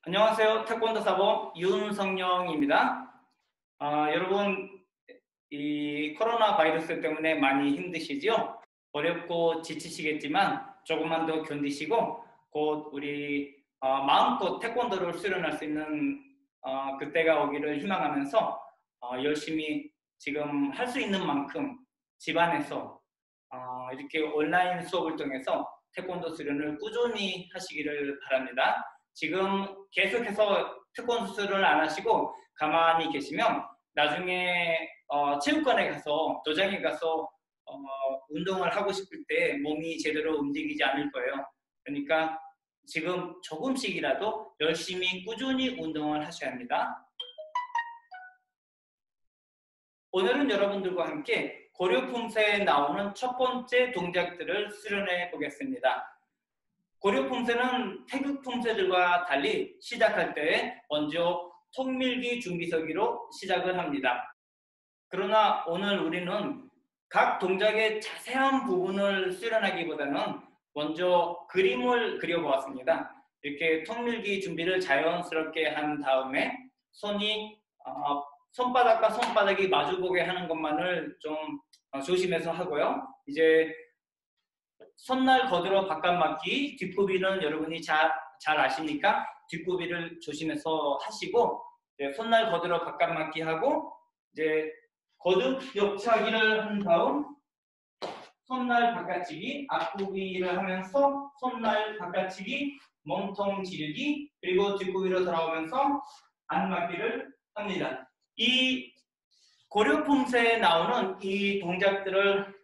안녕하세요. 태권도 사범 윤성영입니다. 여러분, 이 코로나 바이러스 때문에 많이 힘드시죠? 어렵고 지치시겠지만 조금만 더 견디시고 곧 우리 마음껏 태권도를 수련할 수 있는 그때가 오기를 희망하면서 열심히 지금 할 수 있는 만큼 집안에서 이렇게 온라인 수업을 통해서 태권도 수련을 꾸준히 하시기를 바랍니다. 지금 계속해서 태권도 수련을 안 하시고 가만히 계시면 나중에 체육관에 가서 도장에 가서 운동을 하고 싶을 때 몸이 제대로 움직이지 않을 거예요. 그러니까 지금 조금씩이라도 열심히 꾸준히 운동을 하셔야 합니다. 오늘은 여러분들과 함께 고려품새에 나오는 첫 번째 동작들을 수련해 보겠습니다. 고려품새는 태극품새들과 달리 시작할 때 먼저 턱밀기 준비서기로 시작을 합니다. 그러나 오늘 우리는 각 동작의 자세한 부분을 수련하기보다는 먼저 그림을 그려보았습니다. 이렇게 턱밀기 준비를 자연스럽게 한 다음에 손이 손바닥과 손바닥이 마주보게 하는 것만을 좀 조심해서 하고요. 이제 손날 거들어 바깥맞기, 뒷구비는 여러분이 잘 아시니까 뒷구비를 조심해서 하시고, 이제 손날 거들어 바깥맞기 하고, 이제 거듭 옆차기를 한 다음 손날 바깥치기, 앞구비를 하면서 손날 바깥치기, 몸통 지르기, 그리고 뒷구비로 돌아오면서 안맞기를 합니다. 이 고려품새에 나오는 이 동작들을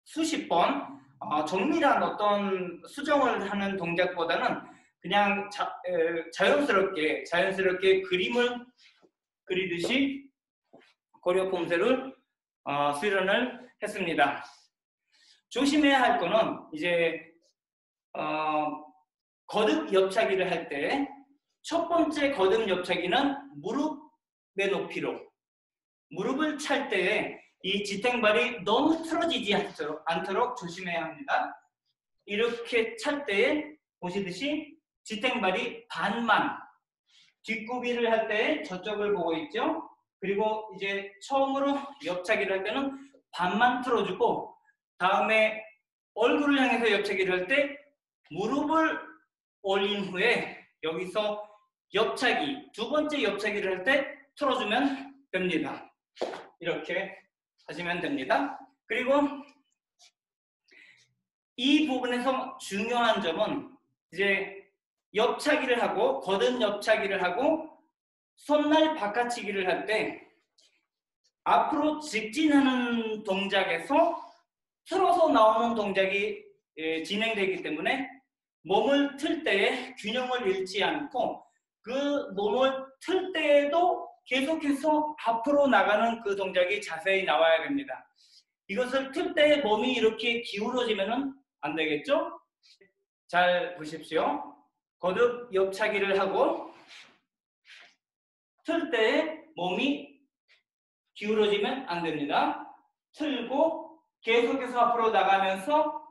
수십 번 정밀한 어떤 수정을 하는 동작보다는 그냥 자연스럽게 그림을 그리듯이 고려품새를 수련을 했습니다. 조심해야 할 거는 이제 거듭 옆차기를 할 때 첫 번째 거듭 옆차기는 무릎의 높이로, 무릎을 찰 때에 이 지탱발이 너무 틀어지지 않도록 조심해야 합니다. 이렇게 찰 때에 보시듯이 지탱발이 반만, 뒷구비를 할 때 저쪽을 보고 있죠. 그리고 이제 처음으로 옆차기를 할 때는 반만 틀어주고, 다음에 얼굴을 향해서 옆차기를 할 때 무릎을 올린 후에 여기서 옆차기, 두 번째 옆차기를 할 때 틀어주면 됩니다. 이렇게 하시면 됩니다. 그리고 이 부분에서 중요한 점은 이제 옆차기를 하고 거듭 옆차기를 하고 손날 바깥치기를 할 때 앞으로 직진하는 동작에서 틀어서 나오는 동작이 진행되기 때문에 몸을 틀 때에 균형을 잃지 않고 그 몸을 틀 때에도 계속해서 앞으로 나가는 그 동작이 자세히 나와야 됩니다. 이것을 틀 때 몸이 이렇게 기울어지면 안 되겠죠? 잘 보십시오. 거듭 옆차기를 하고 틀 때 몸이 기울어지면 안 됩니다. 틀고 계속해서 앞으로 나가면서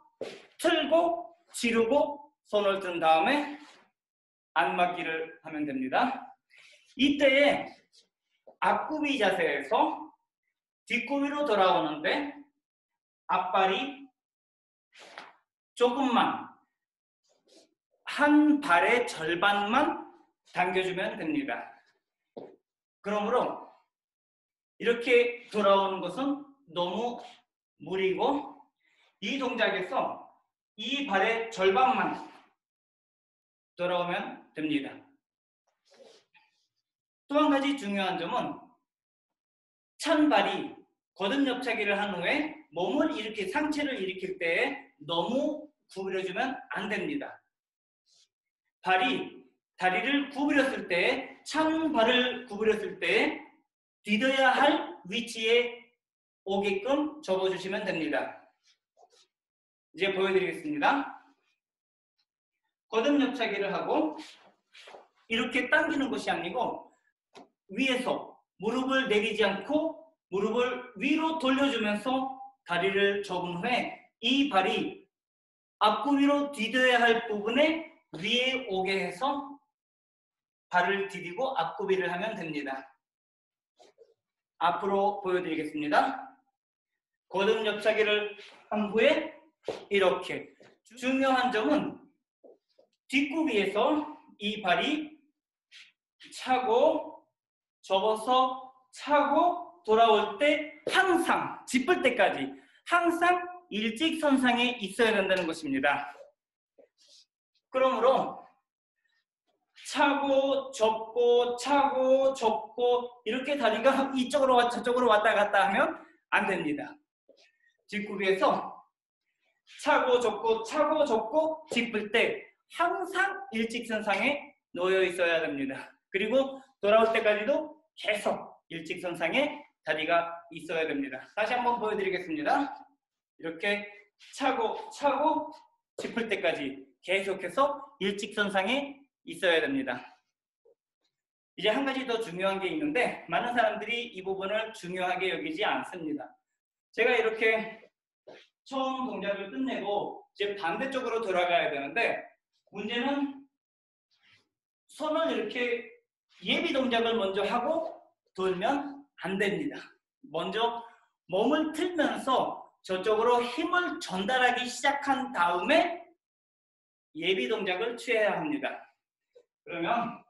틀고 지르고 손을 든 다음에 안맞기를 하면 됩니다. 이때에 앞구비 자세에서 뒷구비로 돌아오는데 앞발이 조금만, 한 발의 절반만 당겨주면 됩니다. 그러므로 이렇게 돌아오는 것은 너무 무리고 이 동작에서 이 발의 절반만 돌아오면 됩니다. 또 한 가지 중요한 점은 찬 발이 거듭 옆차기를 한 후에 몸을 이렇게 상체를 일으킬 때 너무 구부려주면 안 됩니다. 발이 다리를 구부렸을 때, 찬 발을 구부렸을 때 디뎌야 할 위치에 오게끔 접어주시면 됩니다. 이제 보여드리겠습니다. 거듭 옆차기를 하고 이렇게 당기는 것이 아니고 위에서 무릎을 내리지 않고 무릎을 위로 돌려주면서 다리를 접은 후에 이 발이 앞구위로 디뎌야 할 부분에 위에 오게 해서 발을 디디고 앞구비를 하면 됩니다. 앞으로 보여드리겠습니다. 거듭 옆차기를 한 후에 이렇게. 중요한 점은 뒷구비에서 이 발이 차고 접어서 차고 돌아올 때 항상 짚을 때까지 항상 일직선상에 있어야 된다는 것입니다. 그러므로 차고 접고 차고 접고 이렇게 다리가 이쪽으로 저쪽으로 왔다 갔다 하면 안 됩니다. 뒷구비에서 차고 접고 차고 접고 짚을 때 항상 일직선상에 놓여 있어야 됩니다. 그리고 돌아올 때까지도 계속 일직선상에 다리가 있어야 됩니다. 다시 한번 보여드리겠습니다. 이렇게 차고 차고 짚을 때까지 계속해서 일직선상에 있어야 됩니다. 이제 한 가지 더 중요한 게 있는데 많은 사람들이 이 부분을 중요하게 여기지 않습니다. 제가 이렇게 처음 동작을 끝내고 이제 반대쪽으로 돌아가야 되는데 문제는 손을 이렇게 예비 동작을 먼저 하고 돌면 안 됩니다. 먼저 몸을 틀면서 저쪽으로 힘을 전달하기 시작한 다음에 예비 동작을 취해야 합니다. 그러면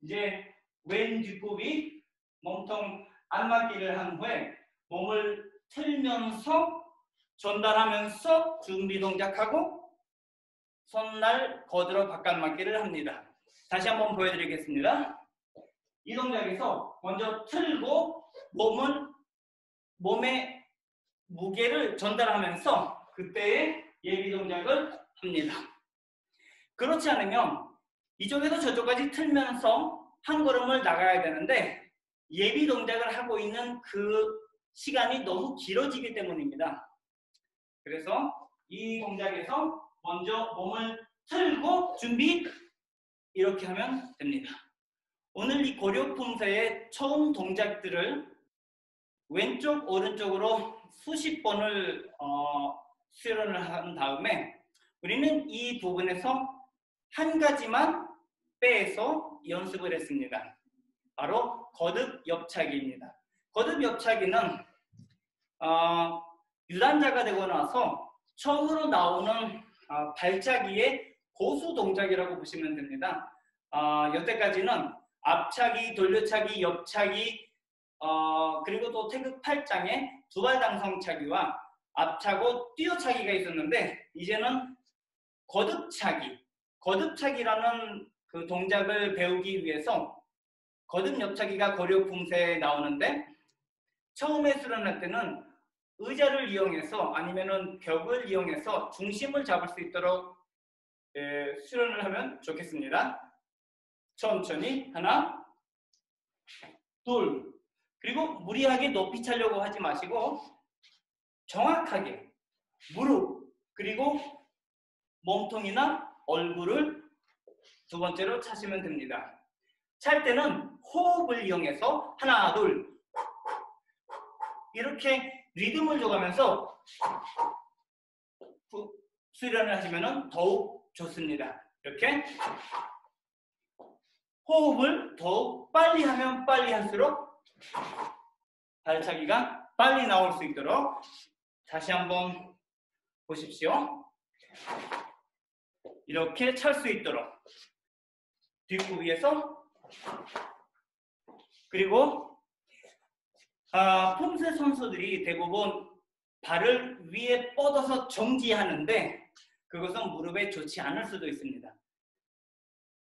이제 왼 뒷굽이 몸통 안맞기를 한 후에 몸을 틀면서 전달하면서 준비 동작하고 손날 거들어 바깥맞기를 합니다. 다시 한번 보여드리겠습니다. 이 동작에서 먼저 틀고 몸의 무게를 전달하면서 그때의 예비 동작을 합니다. 그렇지 않으면 이쪽에서 저쪽까지 틀면서 한 걸음을 나가야 되는데 예비 동작을 하고 있는 그 시간이 너무 길어지기 때문입니다. 그래서 이 동작에서 먼저 몸을 틀고 준비 이렇게 하면 됩니다. 오늘 이 고려품새의 처음 동작들을 왼쪽 오른쪽으로 수십 번을 수련을 한 다음에 우리는 이 부분에서 한 가지만 빼서 연습을 했습니다. 바로 거듭 옆차기입니다. 거듭 옆차기는 유단자가 되고 나서 처음으로 나오는 발차기의 고수 동작이라고 보시면 됩니다. 여태까지는 앞차기, 돌려차기, 옆차기, 그리고 또 태극 8장에 두발당성차기와 앞차고 뛰어차기가 있었는데 이제는 거듭차기, 거듭차기라는 그 동작을 배우기 위해서 거듭 옆차기가 고려품새에 나오는데 처음에 수련할 때는 의자를 이용해서 아니면은 벽을 이용해서 중심을 잡을 수 있도록 수련을 하면 좋겠습니다. 천천히 하나, 둘, 그리고 무리하게 높이 차려고 하지 마시고 정확하게 무릎 그리고 몸통이나 얼굴을 두 번째로 차시면 됩니다. 찰 때는 호흡을 이용해서 하나, 둘 이렇게 리듬을 줘가면서 수련을 하시면 더욱 좋습니다. 이렇게 호흡을 더욱 빨리 하면 빨리 할수록 발차기가 빨리 나올 수 있도록 다시 한번 보십시오. 이렇게 찰 수 있도록 뒷구비에서 그리고 품새 선수들이 대부분 발을 위에 뻗어서 정지하는데 그것은 무릎에 좋지 않을 수도 있습니다.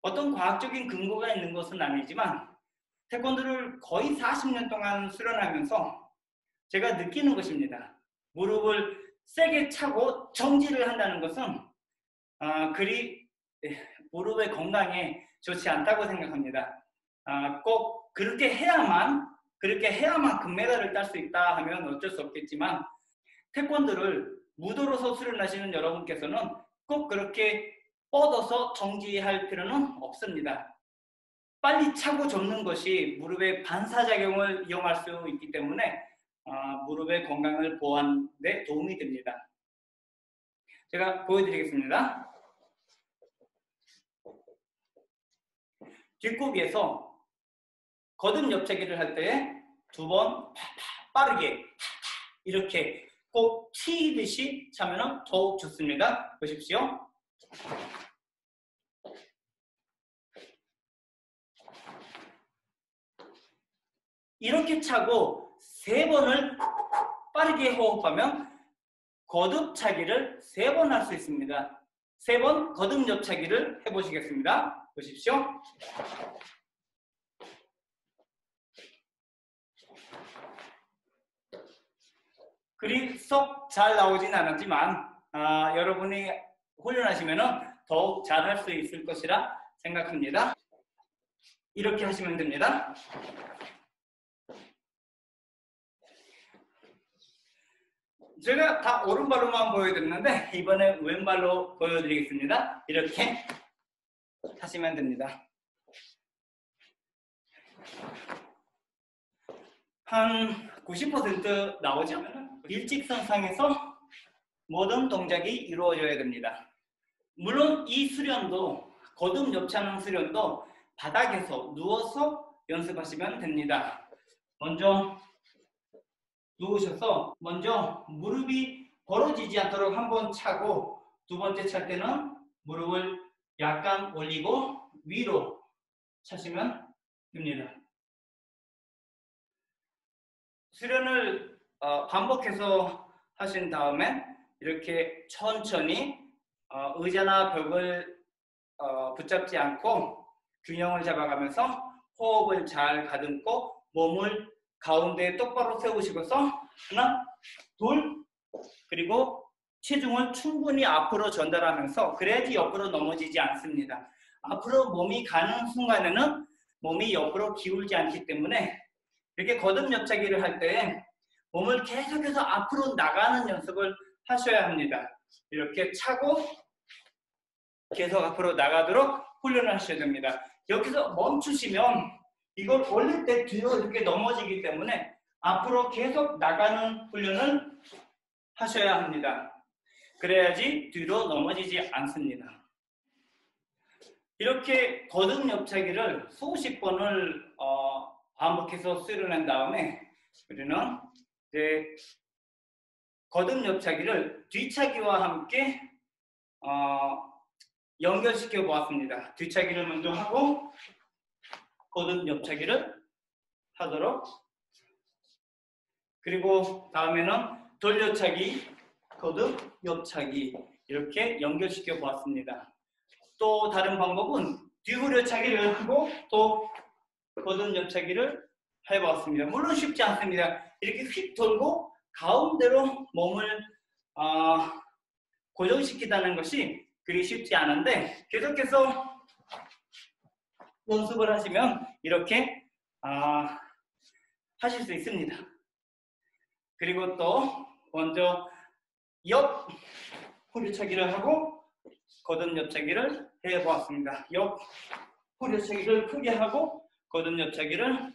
어떤 과학적인 근거가 있는 것은 아니지만 태권도를 거의 40년 동안 수련하면서 제가 느끼는 것입니다. 무릎을 세게 차고 정지를 한다는 것은 그리 무릎의 건강에 좋지 않다고 생각합니다. 꼭 그렇게 해야만 금메달을 딸 수 있다 하면 어쩔 수 없겠지만 태권도를 무도로서 수련하시는 여러분께서는 꼭 그렇게 뻗어서 정지할 필요는 없습니다. 빨리 차고 접는 것이 무릎의 반사작용을 이용할 수 있기 때문에 무릎의 건강을 보호하는 데 도움이 됩니다. 제가 보여드리겠습니다. 뒷구기에서 거듭 옆차기를 할 때 두 번 빠르게 이렇게 꼭 치듯이 차면 더욱 좋습니다. 보십시오. 이렇게 차고 3번을 빠르게 호흡하면 거듭 차기를 3번 할 수 있습니다. 3번 거듭 옆차기를 해보시겠습니다. 보십시오. 글이 썩 잘 나오진 않았지만 여러분이 훈련하시면 더욱 잘 할 수 있을 것이라 생각합니다. 이렇게 하시면 됩니다. 제가 다 오른발로만 보여드렸는데 이번에 왼발로 보여드리겠습니다. 이렇게 하시면 됩니다. 한 90% 나오죠? 일직선상에서 모든 동작이 이루어져야 됩니다. 물론 이 수련도 거듭 옆차는 수련도 바닥에서 누워서 연습하시면 됩니다. 먼저 누우셔서 먼저 무릎이 벌어지지 않도록 한번 차고 두 번째 찰 때는 무릎을 약간 올리고 위로 차시면 됩니다. 수련을 반복해서 하신 다음에 이렇게 천천히 의자나 벽을 붙잡지 않고 균형을 잡아가면서 호흡을 잘 가듬고 몸을 가운데 똑바로 세우시고서 하나, 둘, 그리고 체중을 충분히 앞으로 전달하면서 그래야지 옆으로 넘어지지 않습니다. 앞으로 몸이 가는 순간에는 몸이 옆으로 기울지 않기 때문에 이렇게 거듭 옆차기를 할 때 몸을 계속해서 앞으로 나가는 연습을 하셔야 합니다. 이렇게 차고 계속 앞으로 나가도록 훈련을 하셔야 됩니다. 여기서 멈추시면 이걸 올릴 때 뒤로 이렇게 넘어지기 때문에 앞으로 계속 나가는 훈련을 하셔야 합니다. 그래야지 뒤로 넘어지지 않습니다. 이렇게 거듭 옆차기를 수십 번을 반복해서 수련한 다음에 우리는 이제 거듭 옆차기를 뒤차기와 함께 연결시켜 보았습니다. 뒤차기를 먼저 하고 거듭 옆차기를 하도록, 그리고 다음에는 돌려차기, 거듭 옆차기 이렇게 연결시켜 보았습니다. 또 다른 방법은 뒤후려차기를 하고 또 거듭 옆차기를 해보았습니다. 물론 쉽지 않습니다. 이렇게 휙 돌고 가운데로 몸을 고정시키다는 것이 그리 쉽지 않은데 계속해서 연습을 하시면 이렇게 하실 수 있습니다. 그리고 또 먼저 옆 후려차기를 하고 거듭 옆차기를 해보았습니다. 옆 후려차기를 크게 하고 거듭 옆차기를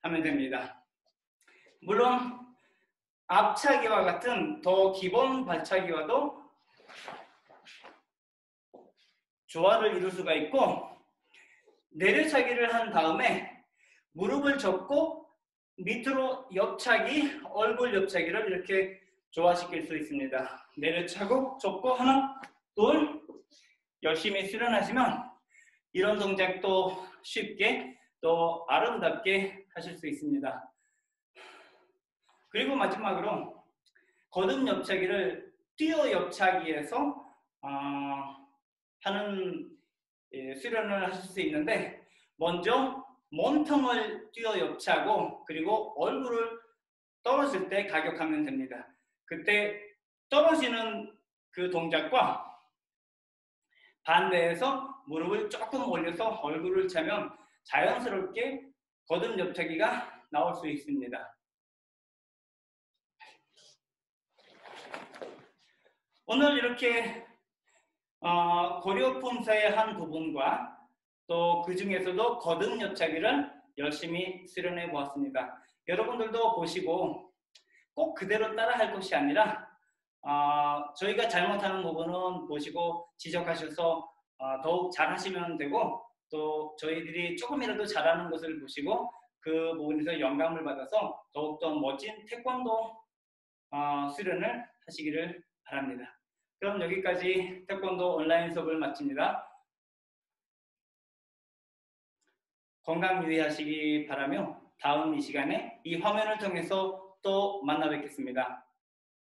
하면 됩니다. 물론 앞차기와 같은 더 기본 발차기와도 조화를 이룰 수가 있고, 내려차기를 한 다음에 무릎을 접고 밑으로 옆차기, 얼굴 옆차기를 이렇게 조화시킬 수 있습니다. 내려차고 접고 하나, 둘, 열심히 수련하시면 이런 동작도 쉽게 또 아름답게 하실 수 있습니다. 그리고 마지막으로 거듭 옆차기를 뛰어 옆차기에서 하는 수련을 하실 수 있는데, 먼저 몸통을 뛰어 옆차고 그리고 얼굴을 떨어질 때 가격하면 됩니다. 그때 떨어지는 그 동작과 반대해서 무릎을 조금 올려서 얼굴을 차면 자연스럽게 거듭 옆차기가 나올 수 있습니다. 오늘 이렇게 고려품사의 한 부분과 또 그 중에서도 거듭 옆차기를 열심히 수련해 보았습니다. 여러분들도 보시고 꼭 그대로 따라 할 것이 아니라 저희가 잘못하는 부분은 보시고 지적하셔서 더욱 잘 하시면 되고, 또 저희들이 조금이라도 잘하는 것을 보시고 그 부분에서 영감을 받아서 더욱더 멋진 태권도 수련을 하시기를 바랍니다. 그럼 여기까지 태권도 온라인 수업을 마칩니다. 건강 유의하시기 바라며 다음 이 시간에 이 화면을 통해서 또 만나 뵙겠습니다.